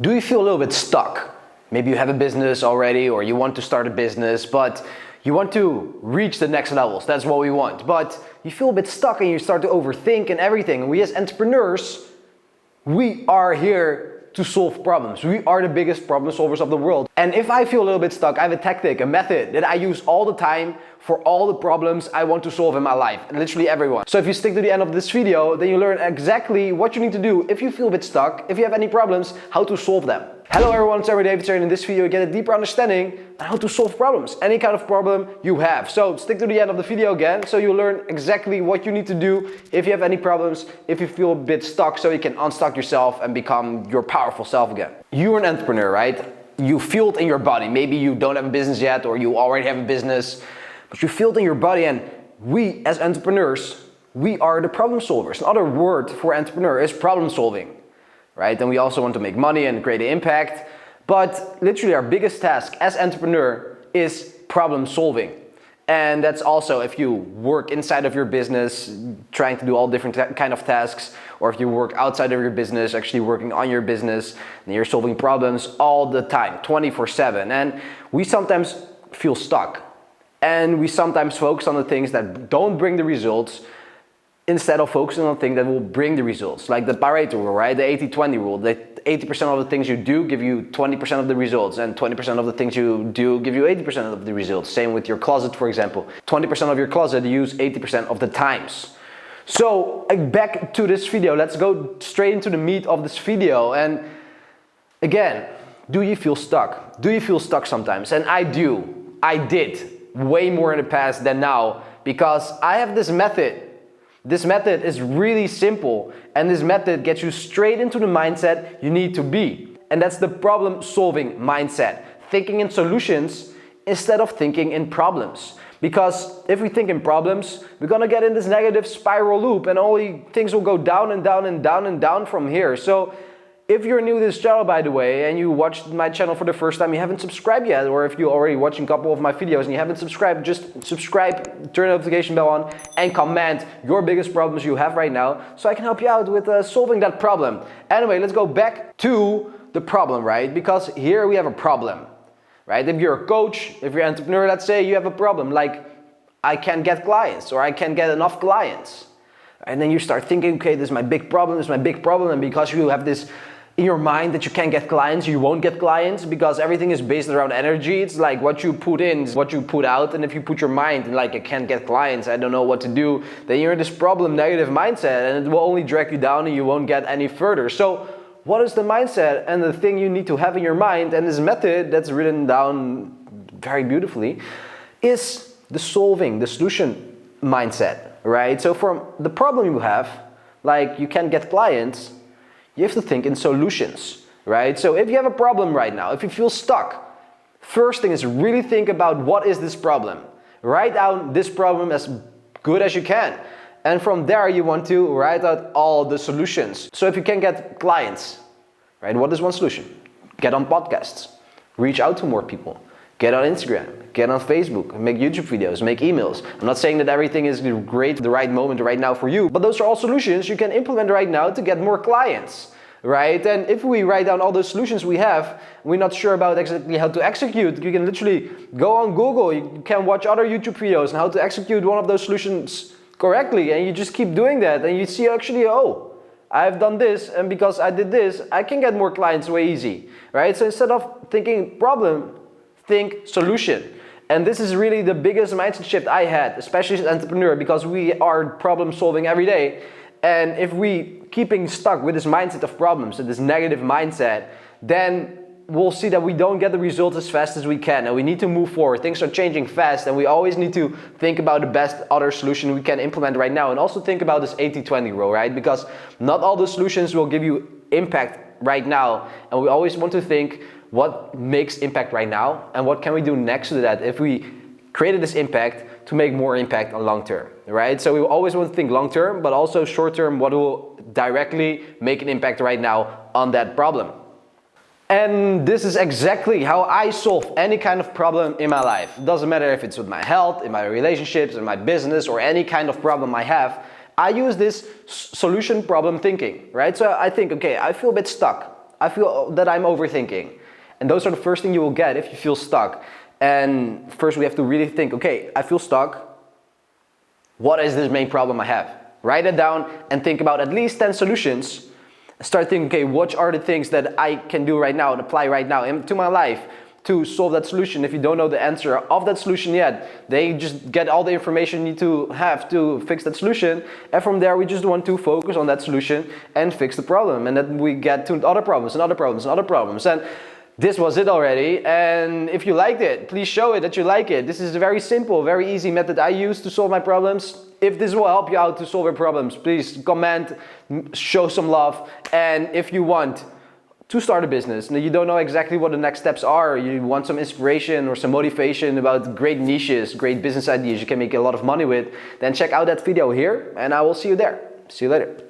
Do you feel a little bit stuck? Maybe you have a business already, or you want to start a business, but you want to reach the next levels. That's what we want. But you feel a bit stuck and you start to overthink and everything. We as entrepreneurs, we are here to solve problems. We are the biggest problem solvers of the world. And if I feel a little bit stuck, I have a tactic, a method that I use all the time for all the problems I want to solve in my life, and literally everyone. So if you stick to the end of this video, then you learn exactly what you need to do if you feel a bit stuck, if you have any problems, how to solve them. Hello everyone, it's Anri Davids here, and in this video you get a deeper understanding on how to solve problems, any kind of problem you have. So stick to the end of the video again, so you'll learn exactly what you need to do if you have any problems, if you feel a bit stuck, so you can unstuck yourself and become your powerful self again. You're an entrepreneur, right? You feel it in your body. Maybe you don't have a business yet, or you already have a business, but you feel it in your body. And we as entrepreneurs, we are the problem solvers. Another word for entrepreneur is problem solving. Right? And we also want to make money and create an impact. But literally our biggest task as entrepreneur is problem solving. And that's also if you work inside of your business, trying to do all different kind of tasks, or if you work outside of your business, actually working on your business, and you're solving problems all the time, 24/7. And we sometimes feel stuck. And we sometimes focus on the things that don't bring the results, instead of focusing on things that will bring the results. Like the Pareto rule, right? The 80-20 rule. That 80% of the things you do give you 20% of the results, and 20% of the things you do give you 80% of the results. Same with your closet, for example. 20% of your closet you use 80% of the times. So back to this video. Let's go straight into the meat of this video. And again, do you feel stuck? Do you feel stuck sometimes? And I do. I did way more in the past than now, because I have this method. This method is really simple, and this method gets you straight into the mindset you need to be. And that's the problem-solving mindset. Thinking in solutions instead of thinking in problems. Because if we think in problems, we're gonna get in this negative spiral loop, and only things will go down and down and down and down from here. So if you're new to this channel, by the way, and you watched my channel for the first time, you haven't subscribed yet, or if you're already watching a couple of my videos and you haven't subscribed, just subscribe, turn the notification bell on, and comment your biggest problems you have right now, so I can help you out with solving that problem. Anyway, let's go back to the problem, right? Because here we have a problem, right? If you're a coach, if you're an entrepreneur, let's say you have a problem, like I can't get clients, or I can't get enough clients. And then you start thinking, okay, this is my big problem, this is my big problem, and because you have this in your mind that you can't get clients, you won't get clients, because everything is based around energy. It's like what you put in is what you put out, and if you put your mind in like I can't get clients, I don't know what to do, then you're in this problem negative mindset, and it will only drag you down and you won't get any further. So what is the mindset and the thing you need to have in your mind, and this method that's written down very beautifully is the solving, the solution mindset, right? So from the problem you have, like you can't get clients, you have to think in solutions, right? So if you have a problem right now, if you feel stuck, first thing is really think about what is this problem. Write down this problem as good as you can. And from there you want to write out all the solutions. So if you can get clients, right? What is one solution? Get on podcasts, reach out to more people, get on Instagram, get on Facebook, make YouTube videos, make emails. I'm not saying that everything is great at the right moment right now for you, but those are all solutions you can implement right now to get more clients, right? And if we write down all those solutions we have, we're not sure about exactly how to execute, you can literally go on Google, you can watch other YouTube videos on how to execute one of those solutions correctly, and you just keep doing that, and you see actually, oh, I've done this, and because I did this, I can get more clients way easy, right? So instead of thinking problem, think solution. And this is really the biggest mindset shift I had, especially as an entrepreneur, because we are problem solving every day. And if we keeping stuck with this mindset of problems and this negative mindset, then we'll see that we don't get the results as fast as we can, and we need to move forward. Things are changing fast, and we always need to think about the best other solution we can implement right now, and also think about this 80-20 rule, right? Because not all the solutions will give you impact right now, and we always want to think what makes impact right now, and what can we do next to that if we created this impact to make more impact on long term, right? So we always want to think long term, but also short term, what will directly make an impact right now on that problem. And this is exactly how I solve any kind of problem in my life. It doesn't matter if it's with my health, in my relationships, in my business, or any kind of problem I have. I use this solution problem thinking, right? So I think, okay, I feel a bit stuck. I feel that I'm overthinking. And those are the first thing you will get if you feel stuck. And first we have to really think, okay, I feel stuck. What is this main problem I have? Write it down and think about at least 10 solutions. Start thinking, okay, what are the things that I can do right now and apply right now into my life to solve that solution. If you don't know the answer of that solution yet, then you just get all the information you need to have to fix that solution. And from there, we just want to focus on that solution and fix the problem. And then we get to other problems and other problems and other problems. And this was it already. And if you liked it, please show it that you like it. This is a very simple, very easy method I use to solve my problems. If this will help you out to solve your problems, please comment, show some love. And if you want to start a business and you don't know exactly what the next steps are, you want some inspiration or some motivation about great niches, great business ideas you can make a lot of money with, then check out that video here and I will see you there. See you later.